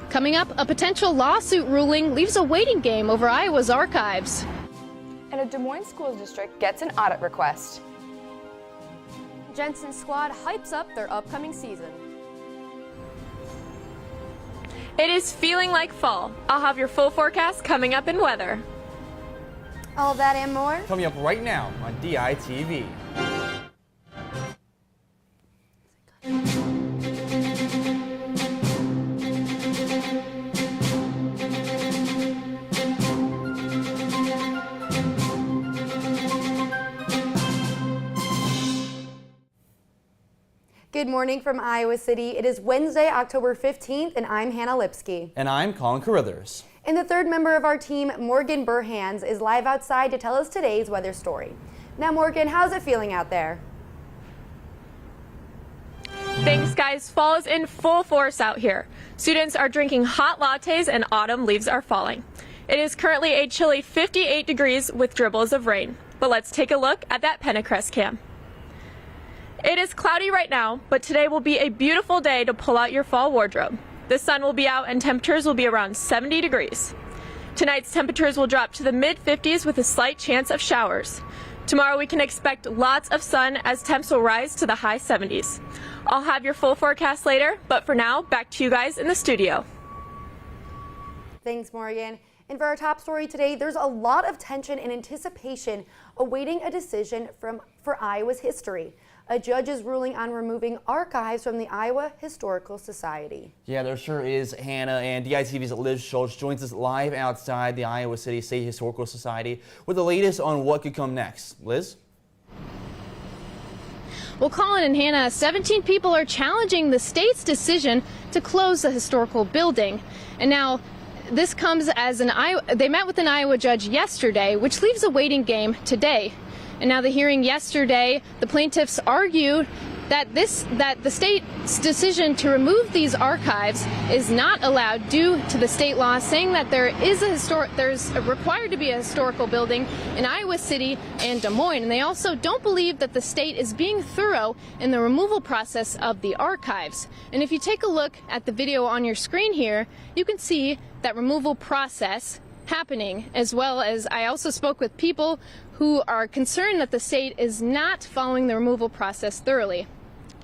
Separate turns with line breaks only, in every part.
Coming up, a potential lawsuit ruling leaves a waiting game over Iowa's archives.
And a Des Moines Schools District gets an audit request.
Jensen's squad hypes up their upcoming season.
It is feeling like fall. I'll have your full forecast coming up in weather.
All that and more
coming up right now on DITV.
Good morning from Iowa City. It is Wednesday, October 15th, and I'm Hannah Lipsky.
And I'm Colin Carruthers.
And the third member of our team, Morgan Burhans, is live outside to tell us today's weather story. Now, Morgan, how's it feeling out there?
Thanks, guys. Fall is in full force out here. Students are drinking hot lattes and autumn leaves are falling. It is currently a chilly 58 degrees with dribbles of rain. But let's take a look at that Penacrest cam. It is cloudy right now, but today will be a beautiful day to pull out your fall wardrobe. The sun will be out and temperatures will be around 70 degrees. Tonight's temperatures will drop to the mid-50s with a slight chance of showers. Tomorrow we can expect lots of sun as temps will rise to the high 70s. I'll have your full forecast later, but for now, back to you guys in the studio.
Thanks, Morgan. And for our top story today, there's a lot of tension and anticipation awaiting a decision for Iowa's history. A judge is ruling on removing archives from the Iowa Historical Society.
Yeah, there sure is, Hannah, and DITV's Liz Schultz joins us live outside the Iowa City State Historical Society with the latest on what could come next. Liz?
Well, Colin and Hannah, 17 people are challenging the state's decision to close the historical building. And now, this comes as they met with an Iowa judge yesterday, which leaves a waiting game today. And now the hearing yesterday, the plaintiffs argued that the state's decision to remove these archives is not allowed due to the state law, saying that there's required to be a historical building in Iowa City and Des Moines. And they also don't believe that the state is being thorough in the removal process of the archives. And if you take a look at the video on your screen here, you can see that removal process happening, as well as I also spoke with people who are concerned that the state is not following the removal process thoroughly.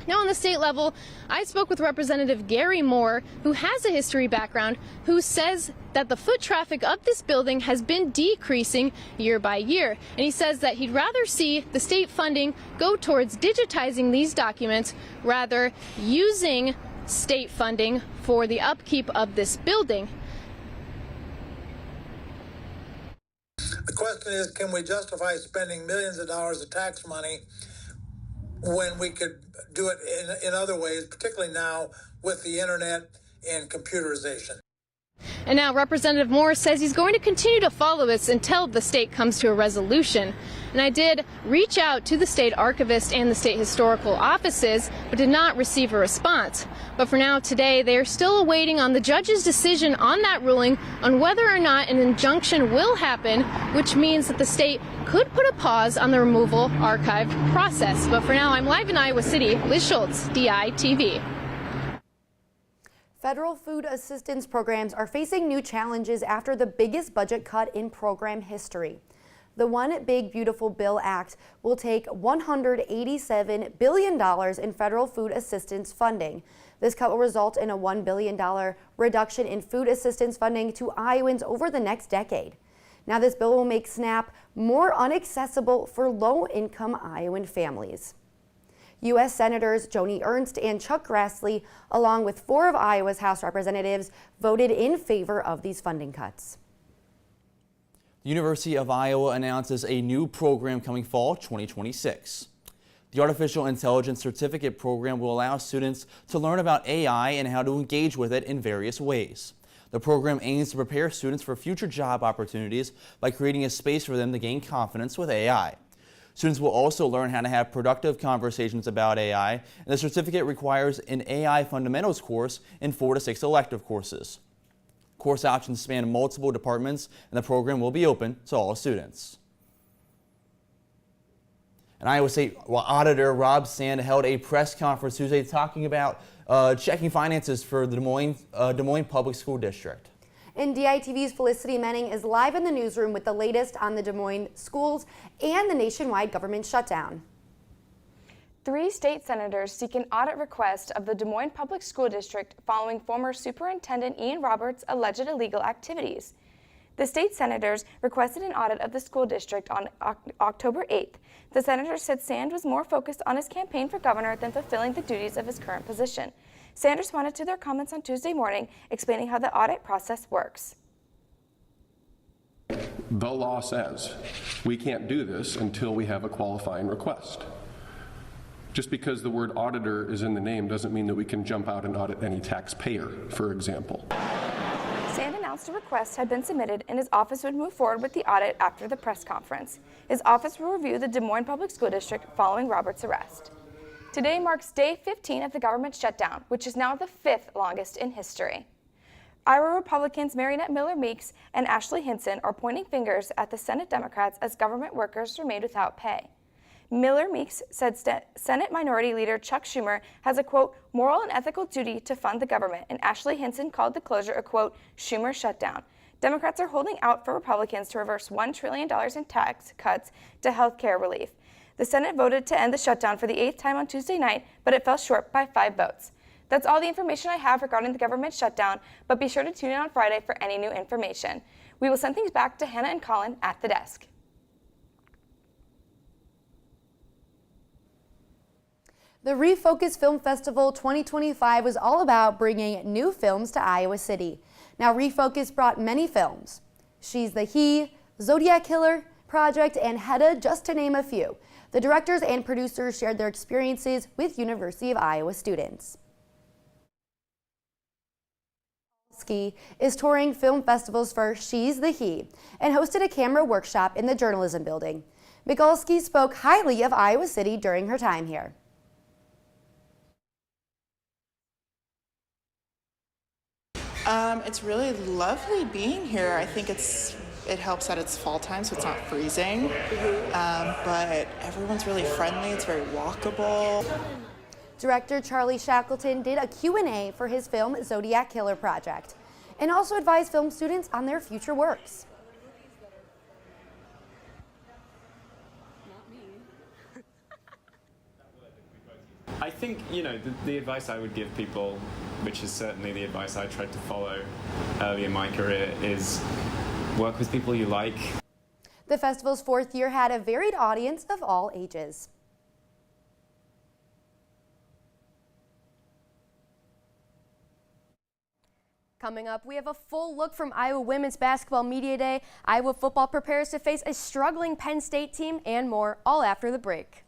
Now, on the state level, I spoke with Representative Gary Moore, who has a history background, who says that the foot traffic of this building has been decreasing year by year. And he says that he'd rather see the state funding go towards digitizing these documents, rather using state funding for the upkeep of this building.
The question is, can we justify spending millions of dollars of tax money when we could do it in other ways, particularly now with the internet and computerization?
And now Representative Moore says he's going to continue to follow this until the state comes to a resolution. And I did reach out to the state archivist and the state historical offices, but did not receive a response. But for now, today, they are still awaiting on the judge's decision on that ruling on whether or not an injunction will happen, which means that the state could put a pause on the removal archive process. But for now, I'm live in Iowa City. Liz Schultz, DITV.
Federal food assistance programs are facing new challenges after the biggest budget cut in program history. The One Big Beautiful Bill Act will take $187 billion in federal food assistance funding. This cut will result in a $1 billion reduction in food assistance funding to Iowans over the next decade. Now, this bill will make SNAP more inaccessible for low-income Iowan families. U.S. Senators Joni Ernst and Chuck Grassley, along with 4 of Iowa's House representatives, voted in favor of these funding cuts.
The University of Iowa announces a new program coming fall 2026. The Artificial Intelligence Certificate program will allow students to learn about AI and how to engage with it in various ways. The program aims to prepare students for future job opportunities by creating a space for them to gain confidence with AI. Students will also learn how to have productive conversations about AI, and the certificate requires an AI fundamentals course and 4 to 6 elective courses. Course options span multiple departments, and the program will be open to all students. And Iowa State Auditor Rob Sand held a press conference Tuesday talking about checking finances for the Des Moines Public School District.
And DITV's Felicity Menning is live in the newsroom with the latest on the Des Moines schools and the nationwide government shutdown.
3 state senators seek an audit request of the Des Moines Public School District following former Superintendent Ian Roberts' alleged illegal activities. The state senators requested an audit of the school district on October 8th. The senators said Sand was more focused on his campaign for governor than fulfilling the duties of his current position. Sand responded to their comments on Tuesday morning, explaining how the audit process works.
The law says we can't do this until we have a qualifying request. Just because the word auditor is in the name doesn't mean that we can jump out and audit any taxpayer, for example.
Sand announced a request had been submitted and his office would move forward with the audit after the press conference. His office will review the Des Moines Public School District following Roberts' arrest. Today marks day 15 of the government shutdown, which is now the 5th longest in history. Iowa Republicans Marinette Miller-Meeks and Ashley Hinson are pointing fingers at the Senate Democrats as government workers remain without pay. Miller-Meeks said Senate Minority Leader Chuck Schumer has a, quote, moral and ethical duty to fund the government, and Ashley Hinson called the closure a, quote, Schumer shutdown. Democrats are holding out for Republicans to reverse $1 trillion in tax cuts to health care relief. The Senate voted to end the shutdown for the 8th time on Tuesday night, but it fell short by 5 votes. That's all the information I have regarding the government shutdown, but be sure to tune in on Friday for any new information. We will send things back to Hannah and Colin at the desk.
The Refocus Film Festival 2025 was all about bringing new films to Iowa City. Now, Refocus brought many films. She's the He, Zodiac Killer, Project, and Hedda, just to name a few. The directors and producers shared their experiences with University of Iowa students. Ski is touring film festivals for She's the He and hosted a camera workshop in the Journalism Building. Mikulski spoke highly of Iowa City during her time here.
It's really lovely being here. I think it helps that it's fall time, so it's not freezing. But everyone's really friendly. It's very walkable.
Director Charlie Shackleton did a Q&A for his film Zodiac Killer Project and also advised film students on their future works.
I think, the advice I would give people, which is certainly the advice I tried to follow early in my career, is work with people you like.
The festival's 4th year had a varied audience of all ages.
Coming up, we have a full look from Iowa Women's Basketball Media Day. Iowa football prepares to face a struggling Penn State team and more, all after the break.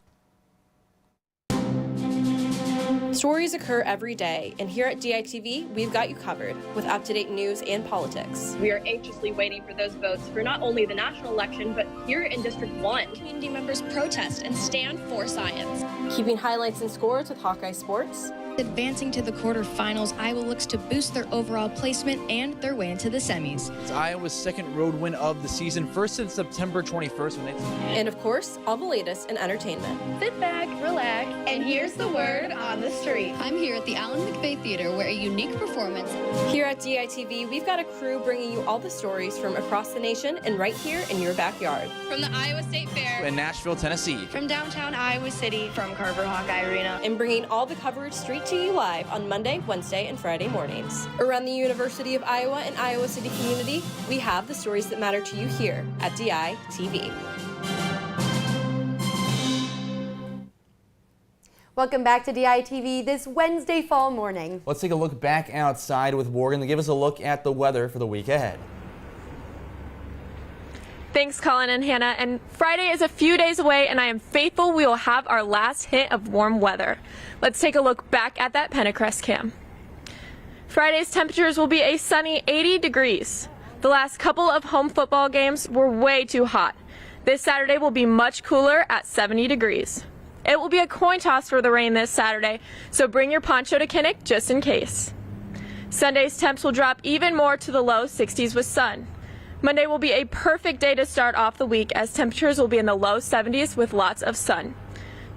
Stories occur every day, and here at DITV, we've got you covered with up-to-date news and politics.
We are anxiously waiting for those votes for not only the national election, but here in District 1.
Community members protest and stand for science.
Keeping highlights and scores with Hawkeye Sports.
Advancing to the quarterfinals, Iowa looks to boost their overall placement and their way into the semis.
It's Iowa's 2nd road win of the season, first since September 21st.
And of course, all the latest in entertainment.
Sit back, relax, and here's the word on the street. I'm here at the Alan McVeigh Theater, where a unique performance.
Here at DITV, we've got a crew bringing you all the stories from across the nation and right here in your backyard.
From the Iowa State Fair.
In Nashville, Tennessee.
From downtown Iowa City. From Carver Hawkeye Arena.
And bringing all the coverage straight to you live on Monday, Wednesday, and Friday mornings. Around the University of Iowa and Iowa City community, we have the stories that matter to you here at DITV.
Welcome back to DITV this Wednesday fall morning.
Let's take a look back outside with Morgan to give us a look at the weather for the week ahead.
Thanks, Colin and Hannah. And Friday is a few days away, and I am faithful we will have our last hit of warm weather. Let's take a look back at that Penacrest cam. Friday's temperatures will be a sunny 80 degrees. The last couple of home football games were way too hot. This Saturday will be much cooler at 70 degrees. It will be a coin toss for the rain this Saturday, so bring your poncho to Kinnick just in case. Sunday's temps will drop even more to the low 60s with sun. Monday will be a perfect day to start off the week as temperatures will be in the low 70s with lots of sun.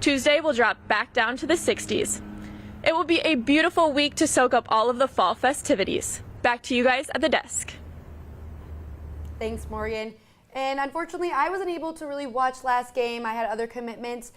Tuesday will drop back down to the 60s. It will be a beautiful week to soak up all of the fall festivities. Back to you guys at the desk.
Thanks, Morgan. And unfortunately, I wasn't able to really watch last game. I had other commitments,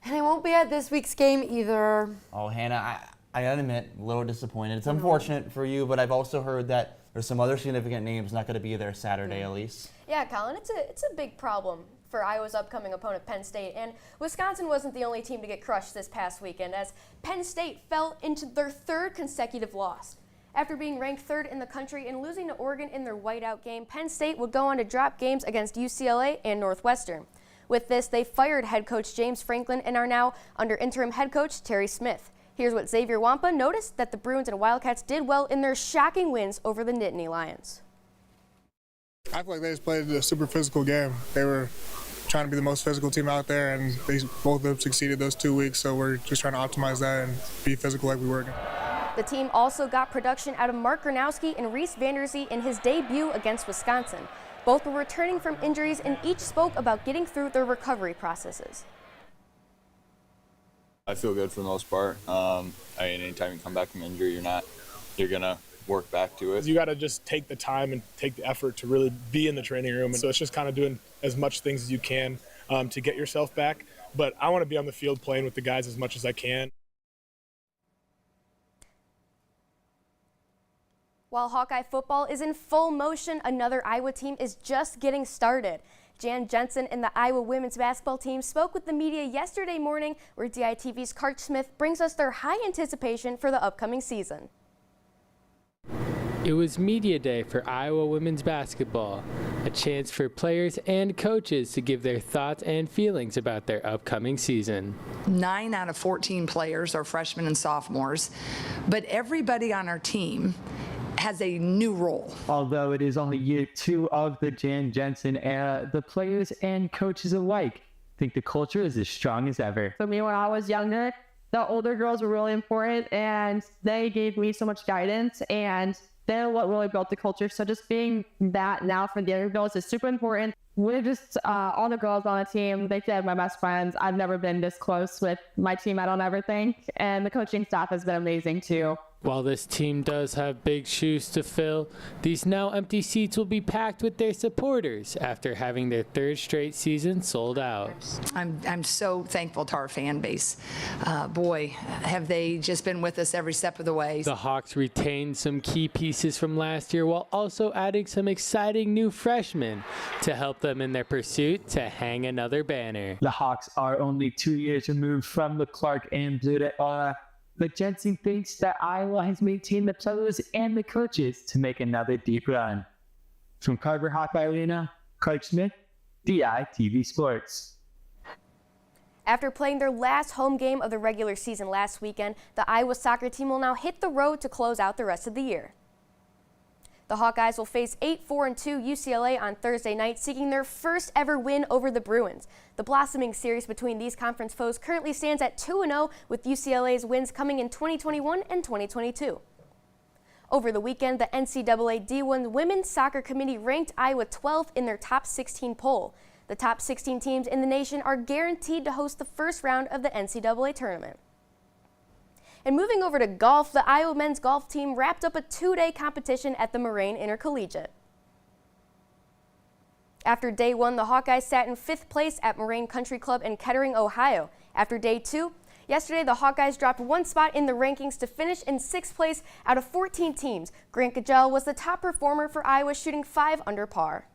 and I won't be at this week's game either.
Oh, Hannah, I gotta admit, a little disappointed. It's unfortunate for you, but I've also heard that there's some other significant names not going to be there Saturday, Elise.
Yeah, Colin, it's a big problem for Iowa's upcoming opponent, Penn State. And Wisconsin wasn't the only team to get crushed this past weekend, as Penn State fell into their third consecutive loss. After being ranked third in the country and losing to Oregon in their whiteout game, Penn State would go on to drop games against UCLA and Northwestern. With this, they fired head coach James Franklin and are now under interim head coach Terry Smith. Here's what Xavier Wampa noticed that the Bruins and Wildcats did well in their shocking wins over the Nittany Lions.
I feel like they just played a super physical game. They were trying to be the most physical team out there, and they both of them succeeded those 2 weeks, so we're just trying to optimize that and be physical like we were.
The team also got production out of Mark Gronowski and Reese Vanderzee in his debut against Wisconsin. Both were returning from injuries and each spoke about getting through their recovery processes.
I feel good for the most part. Anytime you come back from injury, you're gonna work back to it.
You got to just take the time and take the effort to really be in the training room. And so it's just kind of doing as much things as you can to get yourself back. But I want to be on the field playing with the guys as much as I can.
While Hawkeye football is in full motion, another Iowa team is just getting started. Jan Jensen and the Iowa women's basketball team spoke with the media yesterday morning, where DITV's Cart Smith brings us their high anticipation for the upcoming season.
It was media day for Iowa women's basketball, a chance for players and coaches to give their thoughts and feelings about their upcoming season.
9 out of 14 players are freshmen and sophomores, but everybody on our team has a new role.
Although it is only year 2 of the Jan Jensen era, the players and coaches alike think the culture is as strong as ever.
For me, when I was younger, the older girls were really important, and they gave me so much guidance, and they're what really built the culture. So just being that now for the younger girls is super important. We're just all the girls on the team. They said my best friends. I've never been this close with my team, I don't ever think, and the coaching staff has been amazing too.
While this team does have big shoes to fill, these now empty seats will be packed with their supporters after having their 3rd straight season sold out.
I'm so thankful to our fan base. Boy, have they just been with us every step of the way.
The Hawks retained some key pieces from last year while also adding some exciting new freshmen to help them in their pursuit to hang another banner.
The Hawks are only 2 years removed from the Clark and Bludette era, but Jensen thinks that Iowa has maintained the players and the coaches to make another deep run. From Carver Hawkeye Arena, Craig Smith, DITV Sports.
After playing their last home game of the regular season last weekend, the Iowa soccer team will now hit the road to close out the rest of the year. The Hawkeyes will face 8-4-2 UCLA on Thursday night, seeking their first ever win over the Bruins. The blossoming series between these conference foes currently stands at 2-0, with UCLA's wins coming in 2021 and 2022. Over the weekend, the NCAA D1 Women's Soccer Committee ranked Iowa 12th in their top 16 poll. The top 16 teams in the nation are guaranteed to host the first round of the NCAA tournament. And moving over to golf, the Iowa men's golf team wrapped up a 2-day competition at the Moraine Intercollegiate. After day 1, the Hawkeyes sat in 5th place at Moraine Country Club in Kettering, Ohio. After day 2, yesterday the Hawkeyes dropped 1 spot in the rankings to finish in 6th place out of 14 teams. Grant Gagel was the top performer for Iowa, shooting 5 under par.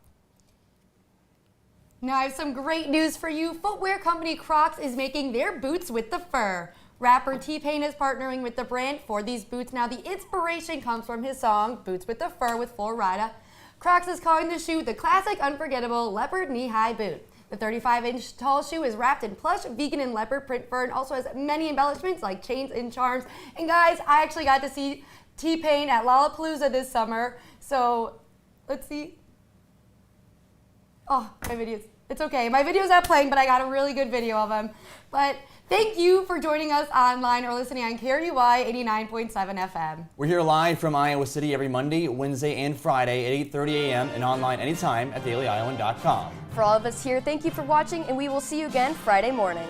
Now I have some great news for you. Footwear company Crocs is making their boots with the fur. Rapper T-Pain is partnering with the brand for these boots. Now the inspiration comes from his song, Boots with the Fur with Flo Rida. Crocs is calling the shoe the classic unforgettable leopard knee-high boot. The 35-inch tall shoe is wrapped in plush, vegan, and leopard print fur and also has many embellishments like chains and charms. And guys, I actually got to see T-Pain at Lollapalooza this summer. So let's see. Oh, my videos. It's okay. My video's not playing, but I got a really good video of him. But thank you for joining us online or listening on KRUY 89.7 FM.
We're here live from Iowa City every Monday, Wednesday, and Friday at 8:30 a.m. and online anytime at dailyiowan.com.
For all of us here, thank you for watching, and we will see you again Friday morning.